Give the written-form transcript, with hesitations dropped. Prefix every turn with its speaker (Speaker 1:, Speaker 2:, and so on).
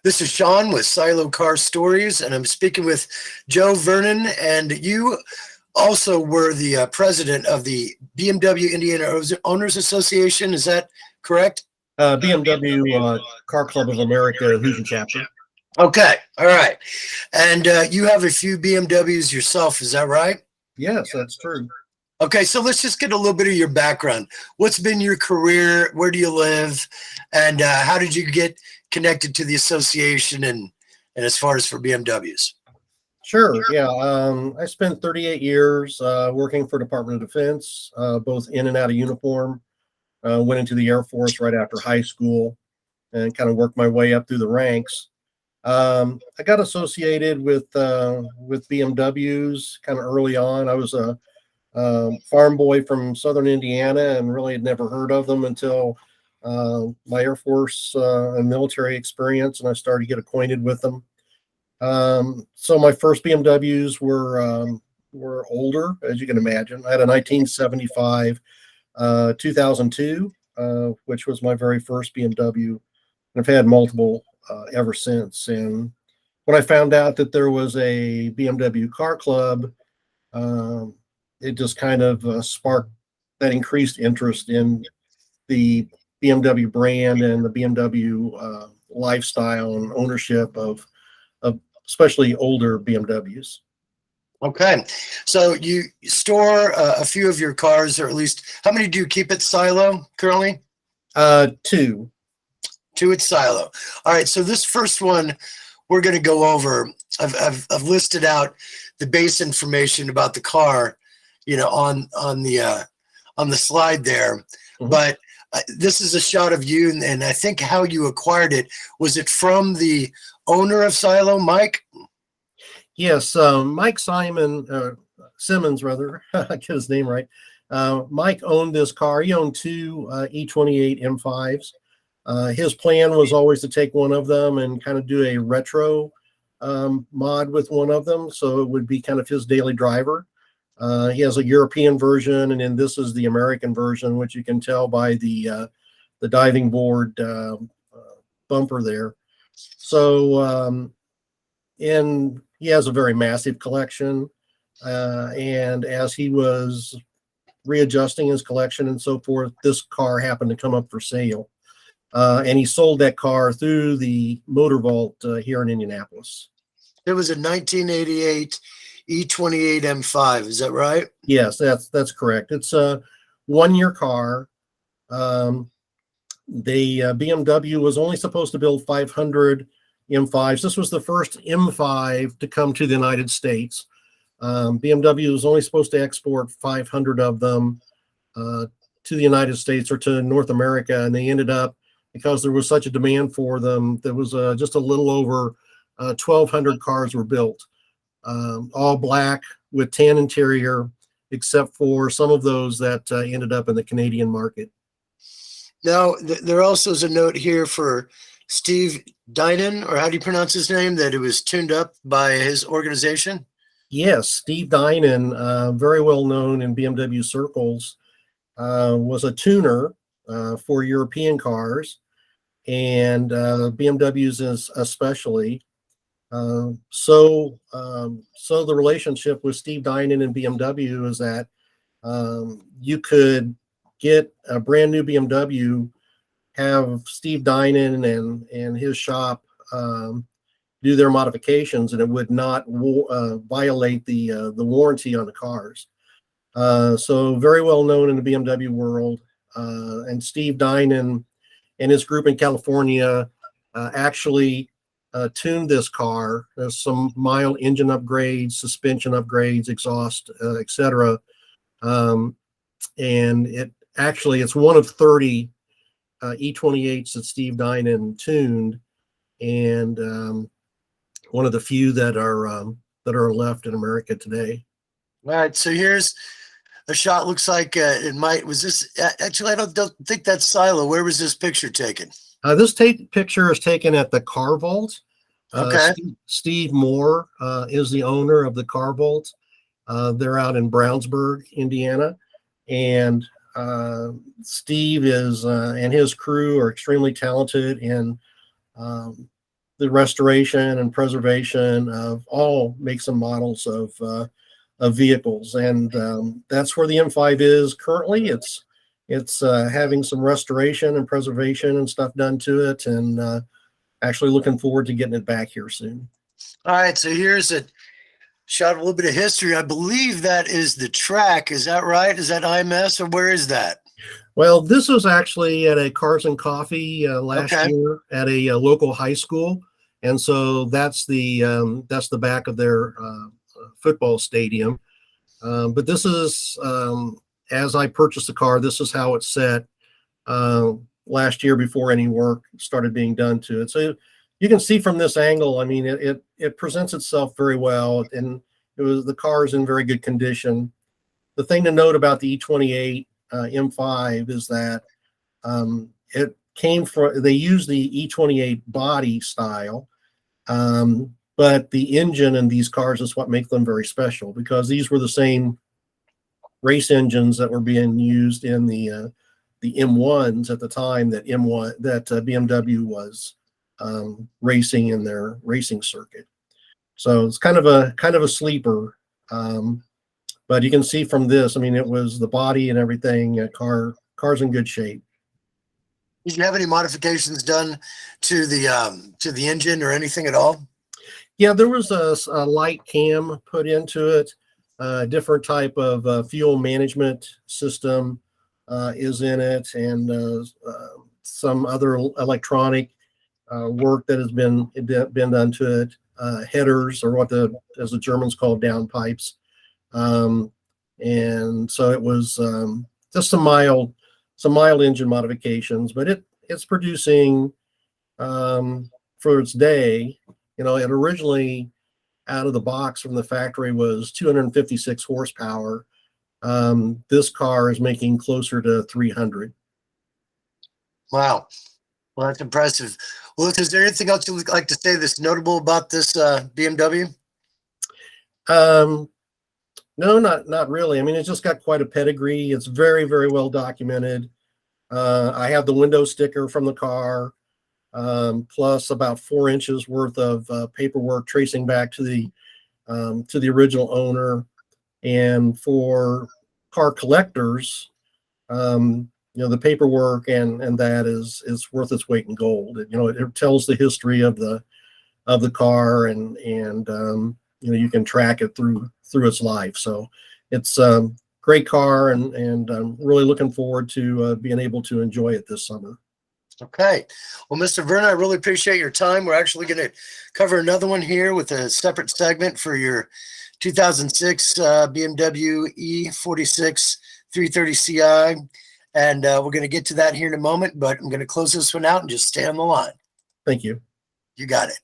Speaker 1: This is Sean with Silo Car Stories, and I'm speaking with Joe Vernon. And you also were the president of the BMW Indiana Owners Association. Is that correct?
Speaker 2: BMW Car Club of America, Hoosier chapter.
Speaker 1: Okay, all right. And you have a few BMWs yourself, is that right?
Speaker 2: Yes, that's true.
Speaker 1: Okay, so let's just get a little bit of your background. What's been your career? Where do you live? And how did you get connected to the association and as far as for BMWs?
Speaker 2: Sure. Yeah. I spent 38 years working for Department of Defense, both in and out of uniform. Went into the Air Force right after high school and kind of worked my way up through the ranks. I got associated with BMWs kind of early on. I was a farm boy from Southern Indiana and really had never heard of them until my Air Force and military experience, and I started to get acquainted with them. So my first BMWs were older, as you can imagine. I had a 1975 2002, which was my very first BMW, and I've had multiple ever since. And when I found out that there was a BMW car club, it just kind of sparked that increased interest in the BMW brand and the BMW lifestyle and ownership of especially older BMWs.
Speaker 1: Okay, so you store a few of your cars, or at least how many do you keep at Silo currently?
Speaker 2: Two.
Speaker 1: Two at Silo. All right, so this first one we're going to go over. I've listed out the base information about the car, you know, on the slide there. Mm-hmm. But this is a shot of you, and I think how you acquired it. Was it from the owner of Silo, Mike?
Speaker 2: Yes, Mike Simmons, rather. I get his name right. Mike owned this car. He owned two e28 M5s. His plan was always to take one of them and kind of do a retro mod with one of them, so it would be kind of his daily driver. He has a European version, and then this is the American version, which you can tell by the diving board bumper there. So, and he has a very massive collection. And as he was readjusting his collection and so forth, this car happened to come up for sale. And he sold that car through the Motor Vault here in Indianapolis.
Speaker 1: It was a 1988 e28 M5. Is that right?
Speaker 2: Yes, that's correct. It's a one-year car. BMW was only supposed to build 500 M5s. This was the first M5 to come to the United States. BMW was only supposed to export 500 of them to the United States or to North America, and they ended up, because there was such a demand for them, there was just a little over 1,200 cars were built, all black with tan interior, except for some of those that ended up in the Canadian market.
Speaker 1: Now, there also is a note here for Steve Dinan, or how do you pronounce his name, that it was tuned up by his organization?
Speaker 2: Yes, Steve Dinan, very well known in BMW circles, was a tuner for European cars and BMWs especially. So the relationship with Steve Dinan and BMW is that you could get a brand new BMW, have Steve Dinan and his shop do their modifications, and it would not violate the warranty on the cars. So very well known in the BMW world. And Steve Dinan and his group in California actually tuned this car. There's some mild engine upgrades, suspension upgrades, exhaust, etc. And it's one of 30 e28s that Steve Dinan tuned, and one of the few that are left in America today.
Speaker 1: All right, so here's a shot. Looks like was this actually? I don't think that's Silo. Where was this picture taken?
Speaker 2: This picture is taken at the Car Vault.
Speaker 1: Okay.
Speaker 2: Steve Moore is the owner of the Car Vault. They're out in Brownsburg, Indiana, and Steve is and his crew are extremely talented in the restoration and preservation of all makes and models of vehicles, and that's where the M5 is currently. It's having some restoration and preservation and stuff done to it, and actually looking forward to getting it back here soon.
Speaker 1: All right, so here's a shot, a little bit of history. I believe that is the track. Is that right? Is that IMS, or where is that?
Speaker 2: Well, this was actually at a Cars and Coffee last year at a local high school, and so that's the back of their football stadium. But this is, as I purchased the car, this is how it's set last year before any work started being done to it. So you can see from this angle, I mean, it presents itself very well, and the car is in very good condition. The thing to note about the e28 M5 is that it came from, they used the e28 body style, but the engine in these cars is what makes them very special, because these were the same race engines that were being used in the M1s at the time that BMW was racing in their racing circuit. So it's kind of a sleeper. But you can see from this, I mean, it was the body and everything. Car's in good shape.
Speaker 1: Did you have any modifications done to the engine or anything at all?
Speaker 2: Yeah, there was a light cam put into it. A different type of fuel management system is in it, and some other electronic work that has been done to it. Headers, or as the Germans call downpipes. And so it was just some mild engine modifications, but it's producing for its day. You know, it originally out of the box from the factory was 256 horsepower. This car is making closer to 300.
Speaker 1: Wow. Well, that's impressive. Well, is there anything else you would like to say that's notable about this BMW?
Speaker 2: No, not really. I mean, it's just got quite a pedigree. It's very, very well documented. I have the window sticker from the car, plus about 4 inches worth of paperwork tracing back to the original owner. And for car collectors, you know, the paperwork and that is worth its weight in gold. It tells the history of the car, and you know, you can track it through its life. So it's a great car, and I'm really looking forward to being able to enjoy it this summer.
Speaker 1: Okay. Well, Mr. Vernon, I really appreciate your time. We're actually going to cover another one here with a separate segment for your 2006 BMW E46 330 Ci. And we're going to get to that here in a moment, but I'm going to close this one out and just stay on the line.
Speaker 2: Thank you.
Speaker 1: You got it.